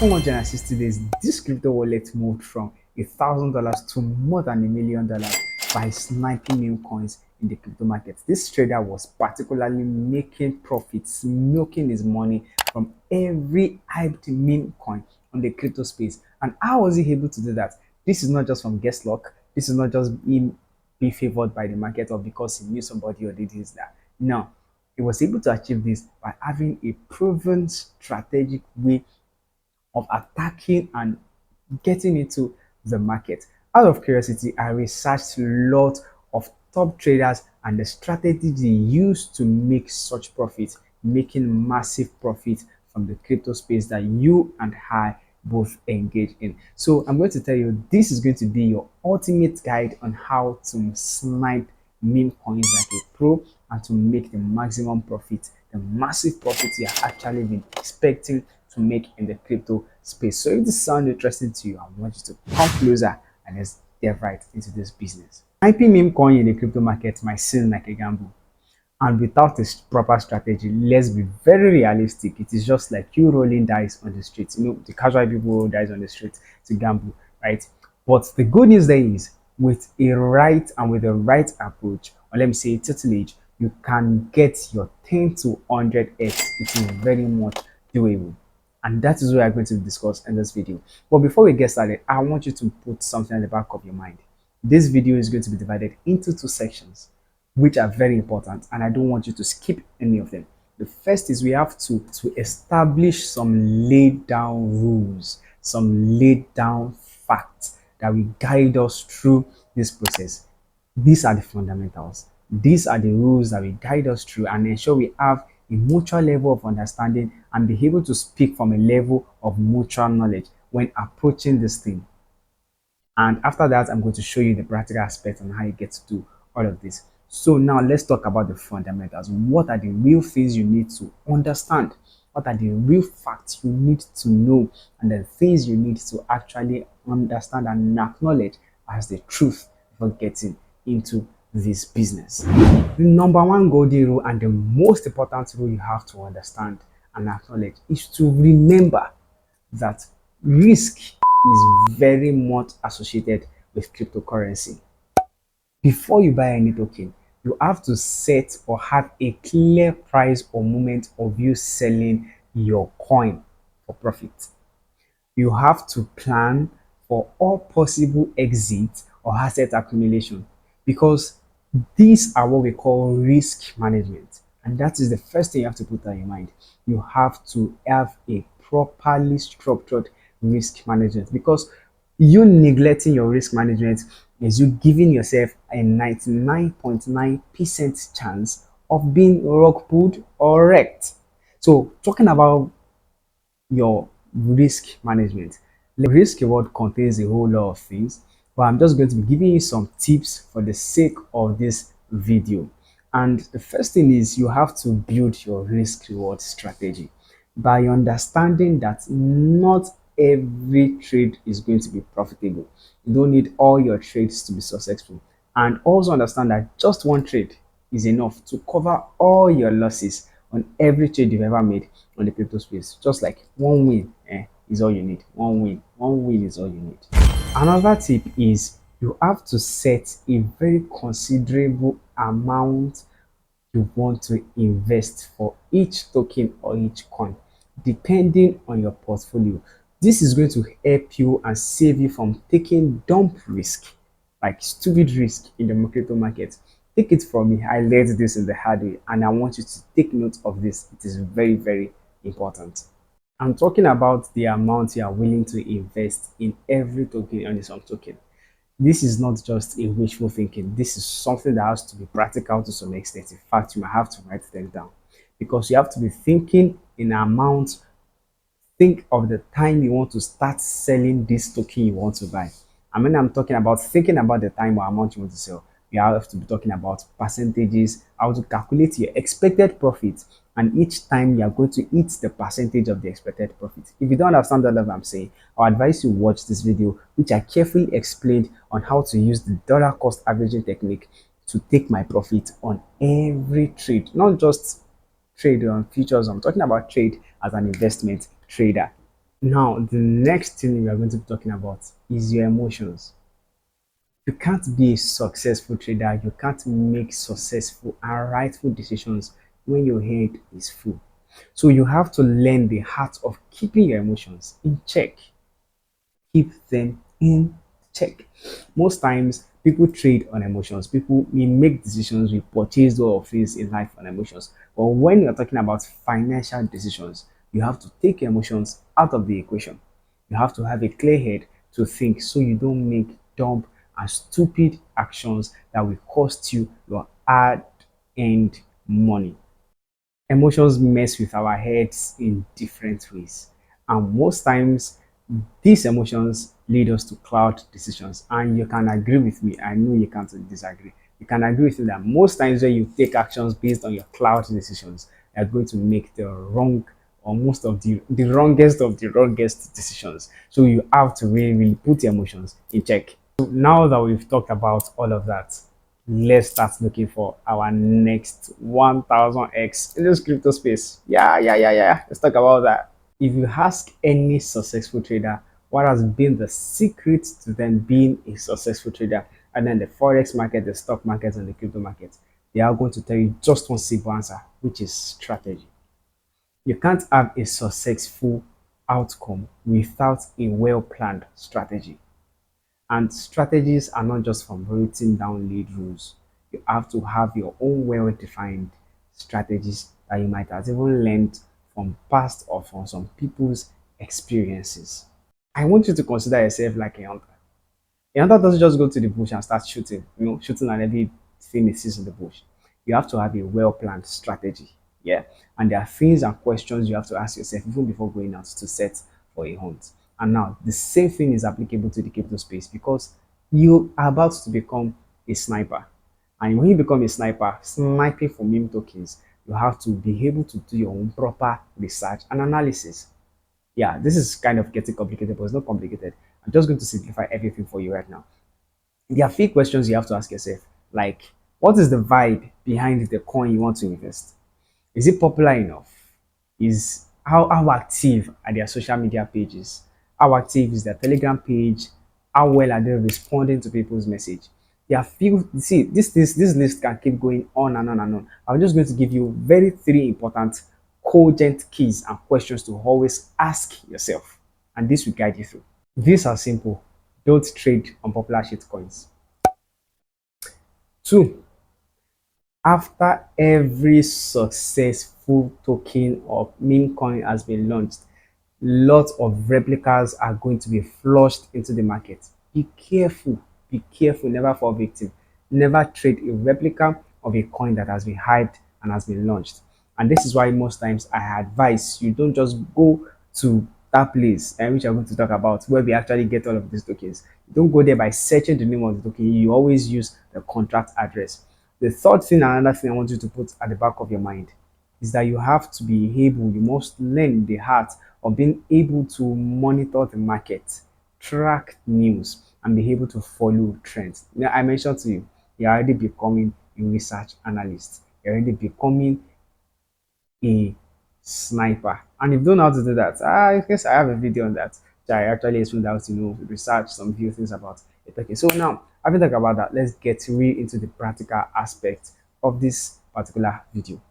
460 days, this crypto wallet moved from $1,000 to more than $1 million by sniping meme coins in the crypto market. This trader was particularly making profits, milking his money from every hyped meme coin on the crypto space. And how was he able to do that? This is not just from guess luck. This is not just him being favored by the market or because he knew somebody or did this that. No, he was able to achieve this by having a proven strategic way of attacking and getting into the market. Out of curiosity, I researched a lot of top traders and the strategies they use to make such profits, making massive profits from the crypto space that you and I both engage in. So I'm going to tell you this is going to be your ultimate guide on how to snipe meme coins like a pro and to make the maximum profit, the massive profit you have actually been expecting to make in the crypto space. So if this sounds interesting to you, I want you to come closer and let's dive right into this business. Sniping meme coin in the crypto market might seem like a gamble, and without a proper strategy, let's be very realistic, it is just like you rolling dice on the streets. You know, the casual people roll dice on the streets to gamble, right? But the good news there is, with a right and with the right approach, or let me say tutelage, you can get your 10 to 100x. It is very much doable, and that is what we are going to discuss in this video. But before we get started, I want you to put something at the back of your mind. This video is going to be divided into two sections, which are very important, and I don't want you to skip any of them. The first is we have to establish some laid down rules, some laid down facts that will guide us through this process. These are the fundamentals. These are the rules that will guide us through and ensure we have a mutual level of understanding and be able to speak from a level of mutual knowledge when approaching this thing. And after that, I'm going to show you the practical aspect on how you get to do all of this. So now let's talk about the fundamentals. What are the real things you need to understand? What are the real facts you need to know? And the things you need to actually understand and acknowledge as the truth for getting into this business. The number one golden rule and the most important rule you have to understand and acknowledge is to remember that risk is very much associated with cryptocurrency. Before you buy any token, you have to set or have a clear price or moment of you selling your coin for profit. You have to plan for all possible exits or asset accumulation, because these are what we call risk management. And that is the first thing you have to put on your mind. You have to have a properly structured risk management, because you neglecting your risk management is you giving yourself a 99.9% chance of being rock pulled or wrecked. So talking about your risk management, the risk reward contains a whole lot of things, but I'm just going to be giving you some tips for the sake of this video. And the first thing is you have to build your risk reward strategy by understanding that not every trade is going to be profitable. You don't need all your trades to be successful, and also understand that just one trade is enough to cover all your losses on every trade you've ever made on the crypto space. Just like one win is all you need. One win is all you need. Another tip is you have to set a very considerable amount you want to invest for each token or each coin, depending on your portfolio. This is going to help you and save you from taking dumb risk, like stupid risk in the crypto market. Take it from me, I learned this in the hard way, and I want you to take note of this. It is very, very important. I'm talking about the amount you are willing to invest in every token on some token. This is not just a wishful thinking. This is something that has to be practical to some extent. In fact, you might have to write them down, because you have to be thinking in amounts. Think of the time you want to start selling this token you want to buy. And when I'm talking about thinking about the time or amount you want to sell, you have to be talking about percentages, how to calculate your expected profit, and each time you are going to hit the percentage of the expected profit. If you don't understand all of what I'm saying, I advise you watch this video, which I carefully explained on how to use the dollar cost averaging technique to take my profit on every trade, not just trade on futures. I'm talking about trade as an investment trader. Now, the next thing we are going to be talking about is your emotions. You can't be a successful trader, you can't make successful and rightful decisions when your head is full. So you have to learn the art of keeping your emotions in check. Keep them in check. Most times, people trade on emotions. People may make decisions, we purchase or things in life on emotions. But when you're talking about financial decisions, you have to take your emotions out of the equation. You have to have a clear head to think so you don't make dumb and stupid actions that will cost you your hard earned money. Emotions mess with our heads in different ways. And most times, these emotions lead us to cloud decisions. And you can agree with me. I know you can't disagree. You can agree with me that most times when you take actions based on your cloud decisions, you're going to make the wrong or most of the wrongest of the wrongest decisions. So you have to really, really put your emotions in check. So now that we've talked about all of that, let's start looking for our next 1000x in this crypto space. Yeah. Let's talk about that. If you ask any successful trader what has been the secret to them being a successful trader, and then the forex market, the stock market, and the crypto market, they are going to tell you just one simple answer, which is strategy. You can't have a successful outcome without a well planned strategy. And strategies are not just from writing down lead rules. You have to have your own well defined strategies that you might have even learned from past or from some people's experiences. I want you to consider yourself like a hunter. A hunter doesn't just go to the bush and start shooting, shooting at everything he sees in the bush. You have to have a well planned strategy. Yeah. And there are things and questions you have to ask yourself even before going out to set for a hunt. And now the same thing is applicable to the crypto space because you are about to become a sniper. And when you become a sniper, sniping for meme tokens, you have to be able to do your own proper research and analysis. Yeah, this is kind of getting complicated, but it's not complicated. I'm just going to simplify everything for you right now. There are few questions you have to ask yourself, like what is the vibe behind the coin you want to invest? Is it popular enough? Is how active are their social media pages? How active is their Telegram page? How well are they responding to people's message? There are few. See, this list can keep going on and on and on. I'm just going to give you very three important cogent keys and questions to always ask yourself, and this will guide you through. These are simple. Don't trade on popular shitcoins. Two, after every successful token or meme coin has been launched, lots of replicas are going to be flushed into the market. Be careful, never fall victim. Never trade a replica of a coin that has been hyped and has been launched. And this is why most times I advise you don't just go to that place which I'm going to talk about where we actually get all of these tokens. You don't go there by searching the name of the token. You always use the contract address. The third thing, and another thing I want you to put at the back of your mind is that you have to be able, you must learn the art of being able to monitor the market, track news, and be able to follow trends. Now, I mentioned to you, you're already becoming a research analyst. You're already becoming a sniper. And if you don't know how to do that, I guess I have a video on that. So I actually explained how to research some few things about it. Okay, so now having talked about that, let's get real into the practical aspect of this particular video.